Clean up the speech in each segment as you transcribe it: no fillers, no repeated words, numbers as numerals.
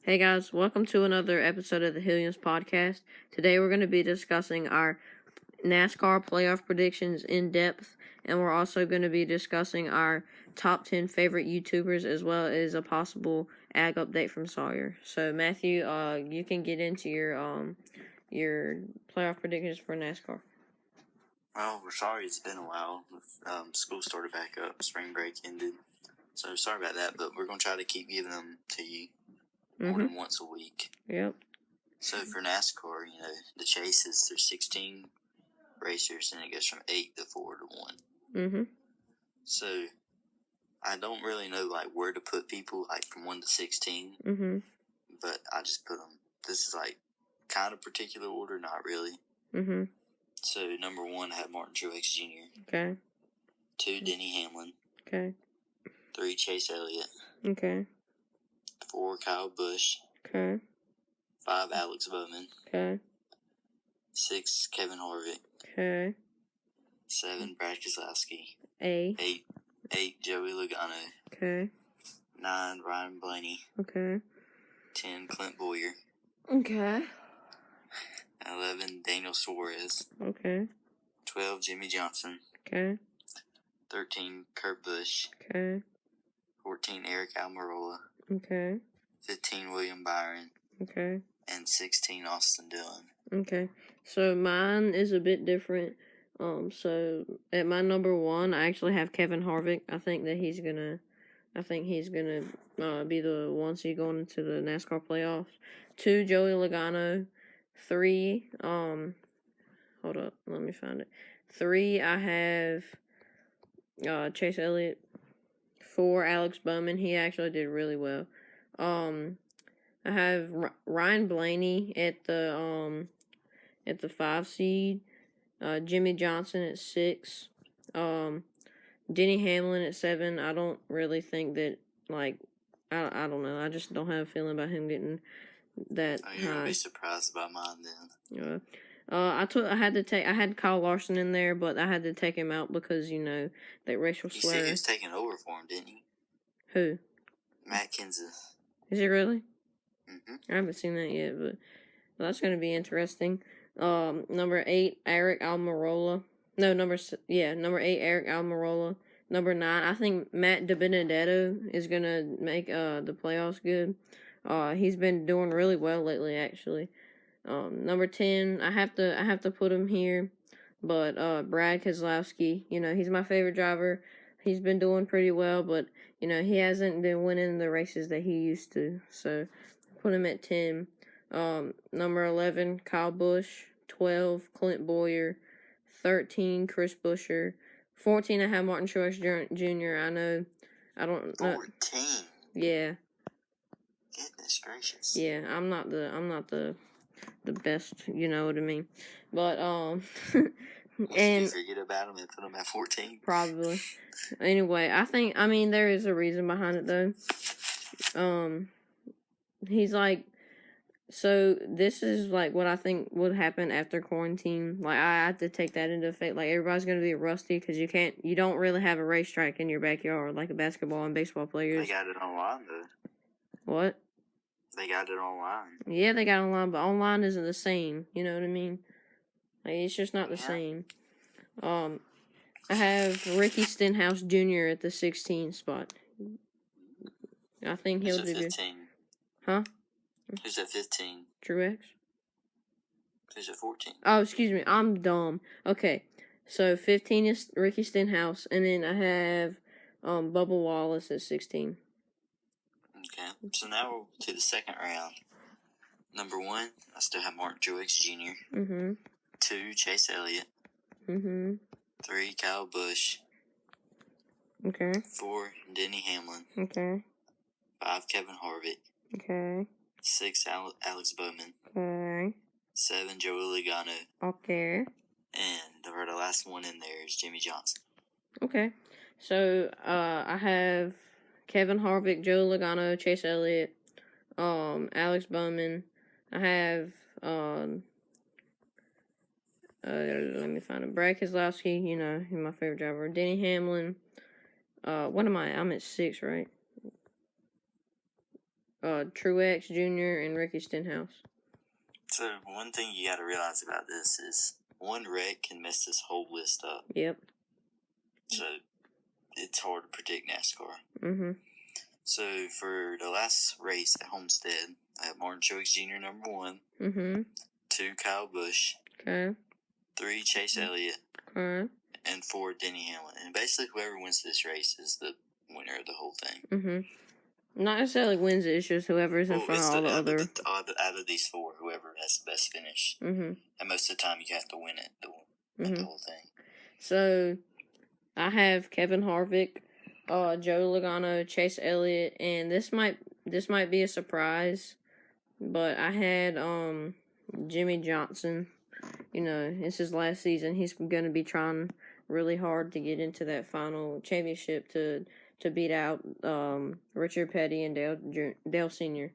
Hey guys, welcome to another episode of the Hilliams podcast. Today we're going to be discussing our NASCAR playoff predictions in depth, and we're also going to be discussing our top 10 favorite YouTubers as well as a possible ag update from Sawyer. So Matthew, you can get into your playoff predictions for NASCAR. Well, we're sorry it's been a while. School started back up, spring break ended, so sorry about that. But we're gonna try to keep giving them to you more than once a week. Yep. So for NASCAR, the chases, there's 16 racers, and it goes from 8 to 4 to 1. So I don't really know where to put people from 1 to 16. But I just put them. This is kind of particular order, not really. So number 1, I have Martin Truex Jr. Okay. 2, Denny Hamlin. Okay. 3, Chase Elliott. Okay. 4, Kyle Busch. Okay. 5, Alex Bowman. Okay. 6, Kevin Harvick. Okay. 7, Brad Keselowski. 8, Joey Logano. Okay. 9, Ryan Blaney. Okay. 10, Clint Boyer. Okay. 11, Daniel Suarez. Okay. 12, Jimmy Johnson. Okay. 13, Kurt Busch. Okay. 14, Eric Almirola. Okay. 15, William Byron. Okay. And 16, Austin Dillon. Okay. So mine is a bit different. So at my number 1, I actually have Kevin Harvick. I think he's gonna be the one seed going into the NASCAR playoffs. 2, Joey Logano. 3, hold up, let me find it. 3, I have Chase Elliott. 4, Alex Bowman. He actually did really well. I have Ryan Blaney at the 5 seed. Jimmy Johnson at 6. Denny Hamlin at 7. I don't really think that I don't know. I just don't have a feeling about him getting that Oh, you're high. gonna be surprised by mine then. I had Kyle Larson in there, but I had to take him out because that racial slur. You said he was taking over for him, didn't you? Who? Matt Kenseth. Is he really? I haven't seen that yet, but that's going to be interesting. Number 8, Eric Almirola. No, number 8, Eric Almirola. Number 9, I think Matt DiBenedetto is going to make the playoffs good. He's been doing really well lately, actually. Number 10, I have to put him here, but Brad Keselowski, he's my favorite driver. He's been doing pretty well, but he hasn't been winning the races that he used to. So put him at 10. Number 11, Kyle Busch. 12, Clint Boyer. 13, Chris Buescher. 14, I have Martin Truex Jr. I don't know. 14. Yeah. Goodness gracious. Yeah, I'm not the best, you know what I mean. But and you forget about him and put him at 14. Probably. Anyway, I mean there is a reason behind it though. He's so this is what I think would happen after quarantine. I have to take that into effect. Everybody's gonna be rusty because you don't really have a racetrack in your backyard like a basketball and baseball players. They got it online though. What? They got it online. Yeah, they got it online, but online isn't the same. You know what I mean? It's just not the same. I have Ricky Stenhouse Jr. at the 16 spot. I think he'll do good. Huh? Who's at 15? Truex. Who's at 14? Oh, excuse me. I'm dumb. Okay. So 15 is Ricky Stenhouse, and then I have Bubba Wallace at 16. Okay. So now we're to the second round. Number 1, I still have Martin Truex Jr. 2, Chase Elliott. 3, Kyle Busch. Okay. 4, Denny Hamlin. Okay. 5, Kevin Harvick. Okay. 6, Alex Bowman. Okay. 7, Joey Logano. Okay. And the last one in there is Jimmy Johnson. Okay. So I have Kevin Harvick, Joe Logano, Chase Elliott, Alex Bowman. I have let me find it. Brad Keselowski, he's my favorite driver. Denny Hamlin. What am I? I'm at 6, right? Truex Jr. and Ricky Stenhouse. So, one thing you got to realize about this is one wreck can mess this whole list up. Yep. So, it's hard to predict NASCAR. Mm-hmm. So, for the last race at Homestead, I have Martin Truex Jr. number 1. Mm-hmm. 2, Kyle Busch. Okay. 3, Chase Elliott. Okay. And 4, Denny Hamlin. And basically, whoever wins this race is the winner of the whole thing. Mm-hmm. Not necessarily wins it, it's just whoever's in front of all the other. Out of these 4, whoever has the best finish. Mm-hmm. And most of the time, you have to win it, win the whole thing. So, I have Kevin Harvick, Joe Logano, Chase Elliott, and this might be a surprise, but I had Jimmy Johnson. You know, it's his last season. He's going to be trying really hard to get into that final championship to beat out Richard Petty and Dale Sr.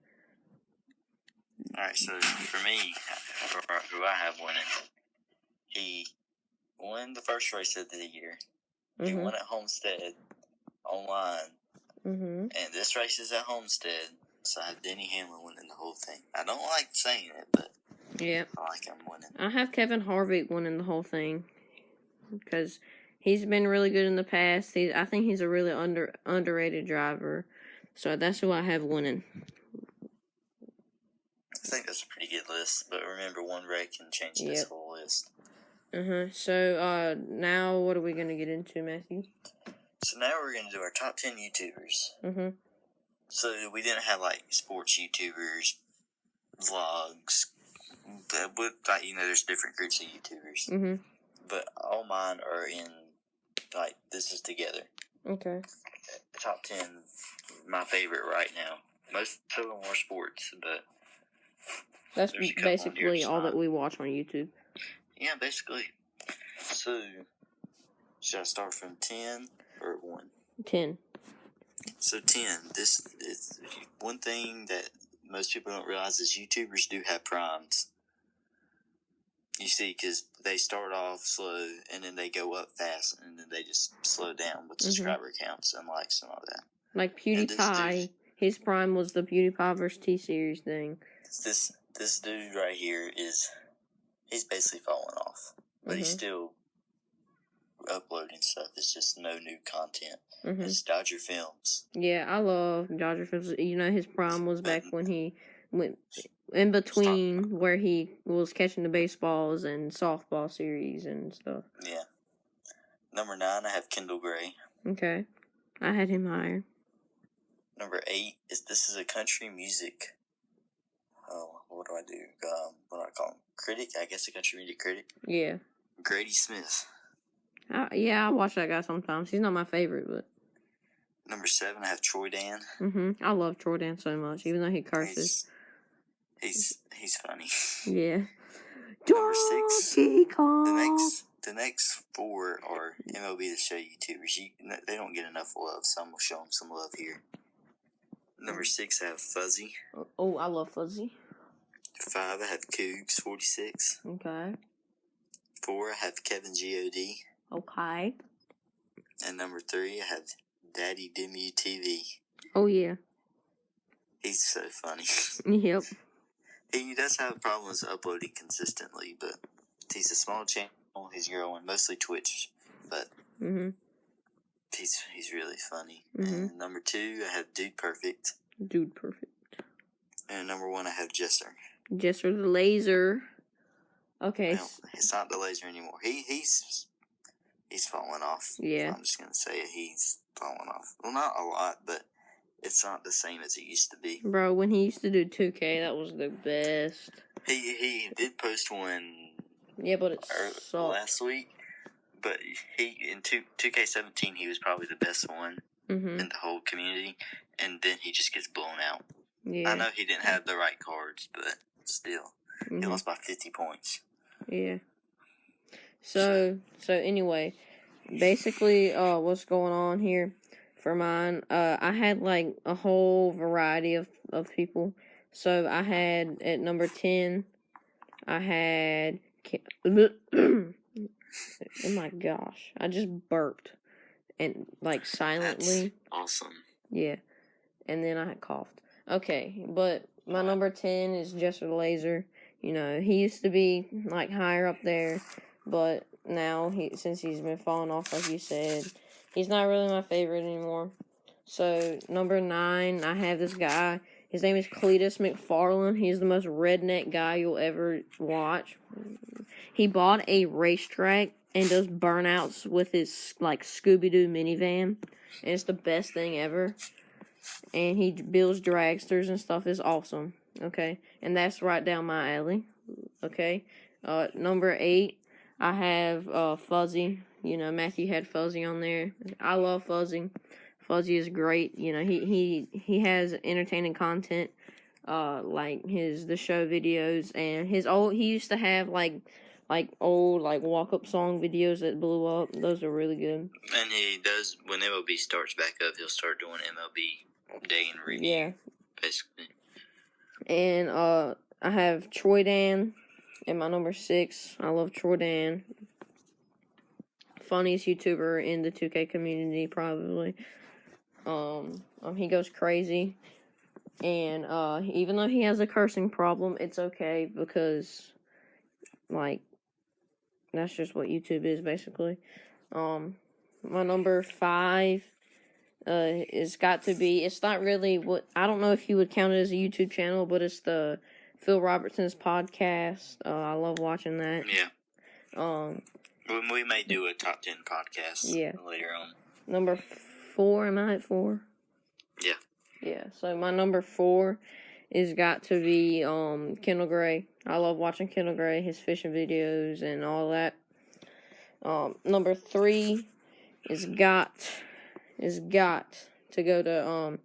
All right, so for me, who I have winning, he won the first race of the year. He won at Homestead online. Mm-hmm. And this race is at Homestead, so I have Denny Hamlin winning the whole thing. I don't like saying it, but yeah, I like him winning. I have Kevin Harvick winning the whole thing because he's been really good in the past. I think he's a really underrated driver, so that's who I have winning. I think that's a pretty good list, but remember, one wreck can change this whole list. So, now what are we going to get into, Matthew? So now we're going to do our top 10 YouTubers. So we didn't have, like, sports YouTubers, vlogs, but, you know, there's different groups of YouTubers. But all mine are in, like, this is together. Okay. Top 10, my favorite right now. Most of them are sports, but that's basically all that we watch on YouTube. Yeah, basically. So, should I start from 10 or 1? 10. So 10, this is one thing that most people don't realize is YouTubers do have primes. You see, because they start off slow, and then they go up fast, and then they just slow down with subscriber counts and likes and all that. Like PewDiePie, his prime was the PewDiePie vs. T-Series thing. This dude right here he's basically falling off, but he's still uploading stuff. It's just no new content. It's Dodger Films. Yeah, I love Dodger Films. You know, his prime was back when he went in between where he was catching the baseballs and softball series and stuff. Yeah. Number 9, I have Kendall Gray. Okay. I had him higher. Number 8 this is a country music. Oh, what do I do? What do I call him? Critic? I guess a country music critic. Yeah. Grady Smith. I watch that guy sometimes. He's not my favorite, but. Number 7, I have Troy Dan. I love Troy Dan so much, even though he curses. He's funny. Yeah. Number 6. The next 4 are MLB The Show YouTubers. They don't get enough love, so I'm gonna show them some love here. Number 6, I have Fuzzy. Oh, I love Fuzzy. 5, I have Cougs 46. Okay. 4, I have Kevin G.O.D. Okay. And number 3, I have Daddy Dimmu TV. Oh, yeah. He's so funny. Yep. He does have problems uploading consistently, but he's a small channel. He's growing, mostly Twitch, but he's really funny. And number 2, I have Dude Perfect. Dude Perfect. And number 1, I have Jesser. Jesser the Laser. Okay. Well, it's not the laser anymore. He's falling off. Yeah. So I'm just gonna say he's falling off. Well, not a lot, but it's not the same as it used to be. Bro, when he used to do 2K, that was the best. He did post one. Yeah, but it sucked. Last week. But in 2K17, he was probably the best one in the whole community, and then he just gets blown out. Yeah. I know he didn't have the right cards, but still, he lost by 50 points. Yeah. So anyway, basically, what's going on here for mine? I had like a whole variety of people. So I had at number 10, I had. Oh my gosh! I just burped and like silently. That's awesome. Yeah, and then I had coughed. Okay, but my number 10 is Jester the Laser. You know, he used to be, like, higher up there, but now, since he's been falling off, like you said, he's not really my favorite anymore. So, number 9, I have this guy. His name is Cletus McFarland. He's the most redneck guy you'll ever watch. He bought a racetrack and does burnouts with his, like, Scooby-Doo minivan. And it's the best thing ever. And he builds dragsters and stuff. Is awesome. Okay. And that's right down my alley. Okay. Number 8, I have Fuzzy. You know, Matthew had Fuzzy on there. I love Fuzzy. Fuzzy is great. You know, he has entertaining content. Like the show videos, and he used to have like old walk-up song videos that blew up. Those are really good. And he does, when MLB starts back up, he'll start doing MLB Day in Review. Yeah. Basically. And I have Troy Dan in my number 6. I love Troy Dan. Funniest YouTuber in the 2K community, probably. He goes crazy. And even though he has a cursing problem, it's okay because, like, that's just what YouTube is, basically. My number 5 is got to be, it's not really what, I don't know if you would count it as a YouTube channel, but it's the Phil Robertson's podcast. I love watching that. Yeah. We may do a top 10 podcast later on. Number 4, am I at 4? Yeah. Yeah, so my number 4 is got to be Kendall Gray. I love watching Kendall Gray, his fishing videos and all that. Number 3 is got to go to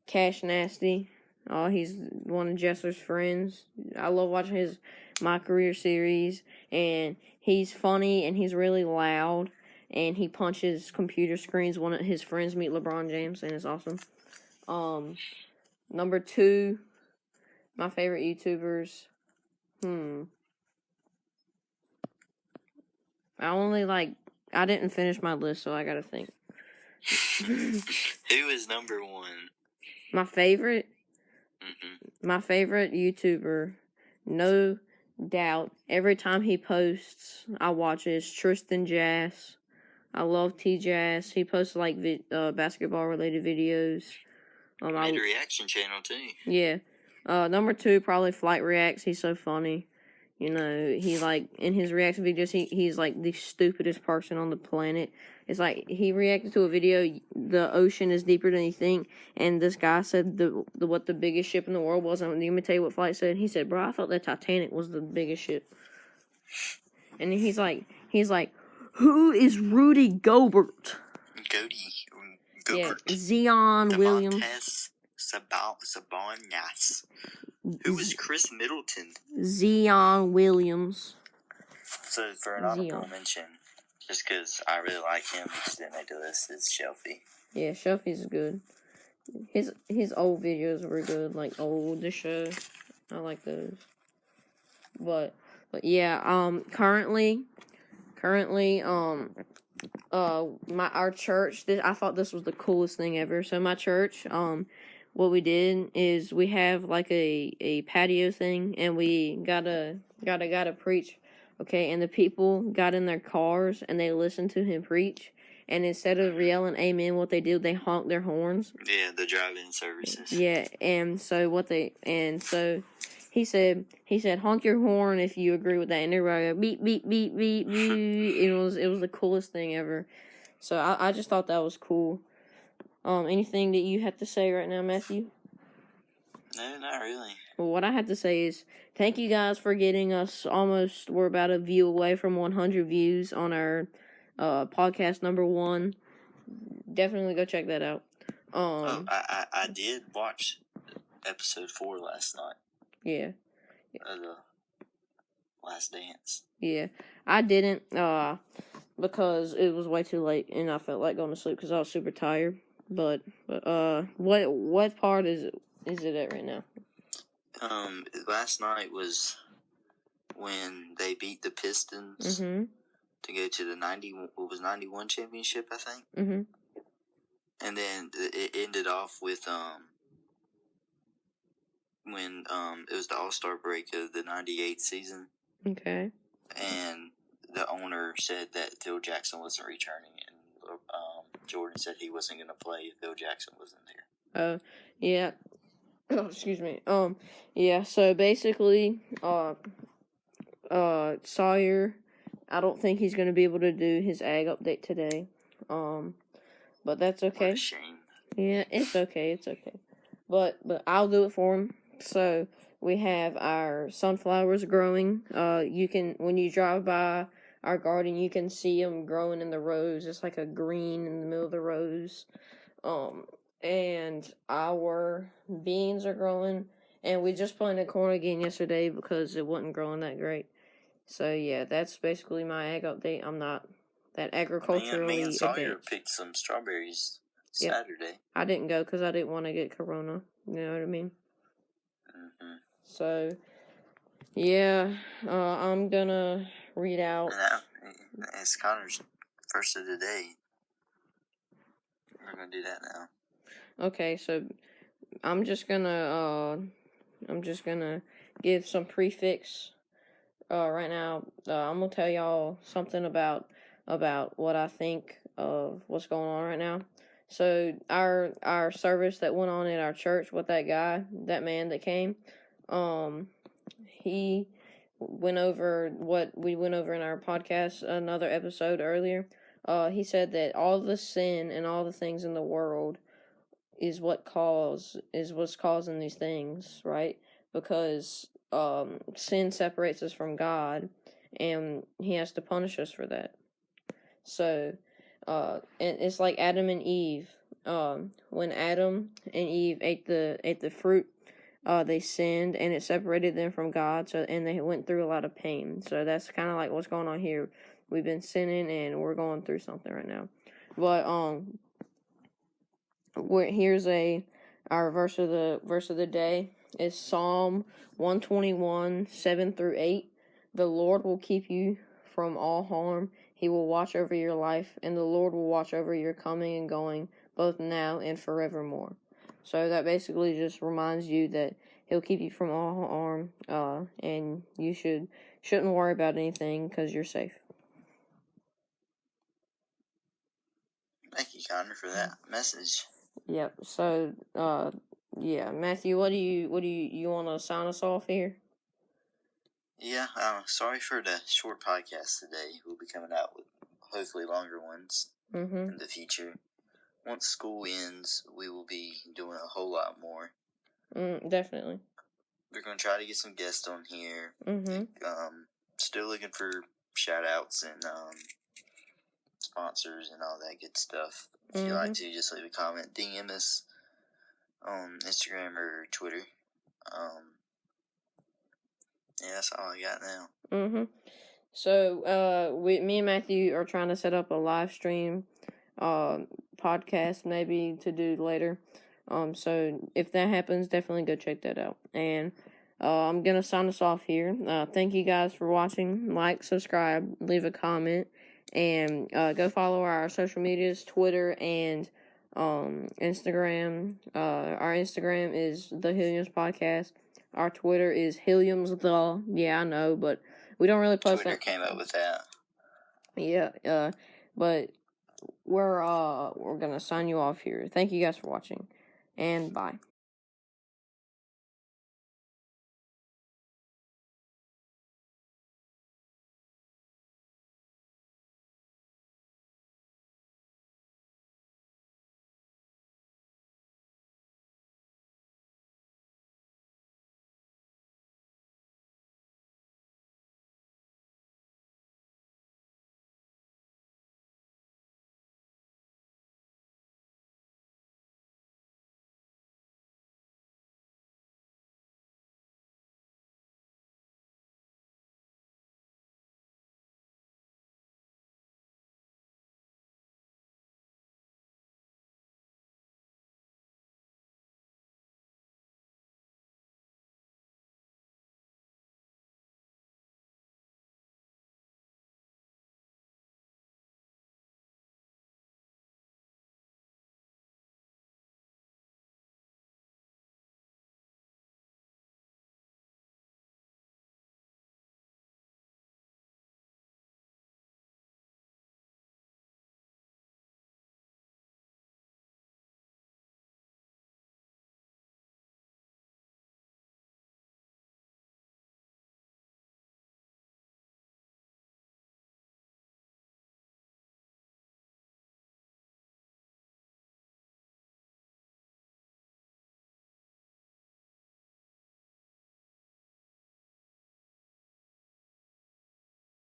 Cash Nasty. He's one of Jesser's friends. I love watching his My Career series, and he's funny and he's really loud, and he punches computer screens. One of his friends meet LeBron James, and it's awesome. Number 2, my favorite YouTubers. I didn't finish my list, so I gotta think. Who is number 1? My favorite? Mm-hmm. My favorite YouTuber, no doubt, every time he posts, I watch it, is Tristan Jass. I love T-Jass. He posts, like, basketball-related videos. Made a reaction channel, too. Yeah. Number 2, probably Flight Reacts. He's so funny. You know, he, like, in his reaction videos, he's, like, the stupidest person on the planet. It's like, he reacted to a video, the ocean is deeper than you think, and this guy said what the biggest ship in the world was, and let me tell you what Flight said. He said, bro, I thought the Titanic was the biggest ship. And he's like, who is Rudy Gobert? Gobert. Yeah, Zion Williams. Sabonis. Who was Chris Middleton? Zion Williams. So, for an honorable mention, just because I really like him, he just didn't make the list, is Shelfie. Yeah, Shelfie's good. His old videos were good, like The Show. I like those. But yeah, currently, our church, I thought this was the coolest thing ever. So my church, what we did is we have like a patio thing, and we gotta preach, okay? And the people got in their cars and they listened to him preach, and instead of yelling amen, what they did, they honked their horns. Yeah, the drive-in services. Yeah, and so he said, honk your horn if you agree with that, and everybody go beep beep beep beep beep. It was the coolest thing ever. So I just thought that was cool. Anything that you have to say right now, Matthew? No, not really. Well, what I have to say is thank you guys for getting us we're about a view away from 100 views on our podcast number 1. Definitely go check that out. I did watch episode 4 last night. Yeah. The Last Dance. Yeah. I didn't, because it was way too late and I felt like going to sleep because I was super tired. But what part is it at right now? Last night was when they beat the Pistons to go to the 91 championship, I think. And then it ended off with when it was the All-Star break of the 98 season. Okay. And the owner said that Phil Jackson wasn't returning, and Jordan said he wasn't going to play if Phil Jackson wasn't there. Yeah. Oh, excuse me. Yeah. So basically, Sawyer, I don't think he's going to be able to do his ag update today. But that's okay. What a shame. Yeah, it's okay. It's okay. But I'll do it for him. So we have our sunflowers growing. You can, when you drive by our garden, you can see them growing in the rows. It's like a green in the middle of the rows. And our beans are growing. And we just planted corn again yesterday because it wasn't growing that great. So yeah, that's basically my ag update. I'm not that agriculturally Me and Sawyer advanced. picked some strawberries Saturday. Yep. I didn't go because I didn't want to get corona. You know what I mean? Mm-hmm. So, yeah, I'm gonna read out. It's Connor's first of the day. We're gonna do that now. Okay, so I'm just gonna give some prefix. Right now, I'm gonna tell y'all something about what I think of what's going on right now. So our service that went on at our church with that man that came, he went over what we went over in our podcast, another episode earlier. He said that all the sin and all the things in the world is what's causing these things, right? Because sin separates us from God, and He has to punish us for that. So, and it's like Adam and Eve. When Adam and Eve ate the fruit, they sinned, and it separated them from God. So, and they went through a lot of pain. So that's kind of like what's going on here. We've been sinning, and we're going through something right now. But here's our verse of the day is Psalm 121, 7-8. The Lord will keep you from all harm. He will watch over your life, and the Lord will watch over your coming and going, both now and forevermore. So that basically just reminds you that He'll keep you from all harm, and you shouldn't worry about anything because you're safe. Thank you, Connor, for that message. Yep. So, yeah, Matthew, what do you want to sign us off here? Yeah, sorry for the short podcast today. We'll be coming out with hopefully longer ones in the future. Once school ends, we will be doing a whole lot more. Definitely. We're going to try to get some guests on here. Still looking for shout-outs and sponsors and all that good stuff. If you'd like to, just leave a comment. DM us on Instagram or Twitter. Yeah, that's all I got now. So, me and Matthew are trying to set up a live stream podcast maybe to do later. So if that happens, definitely go check that out. And I'm going to sign us off here. Thank you guys for watching. Like, subscribe, leave a comment, and go follow our social medias, Twitter and Instagram. Our Instagram is the Hilliams Podcast. Our Twitter is Hilliams the. Yeah, I know, but we don't really post Twitter came up with that. Yeah, but we're gonna sign you off here. Thank you guys for watching, and bye.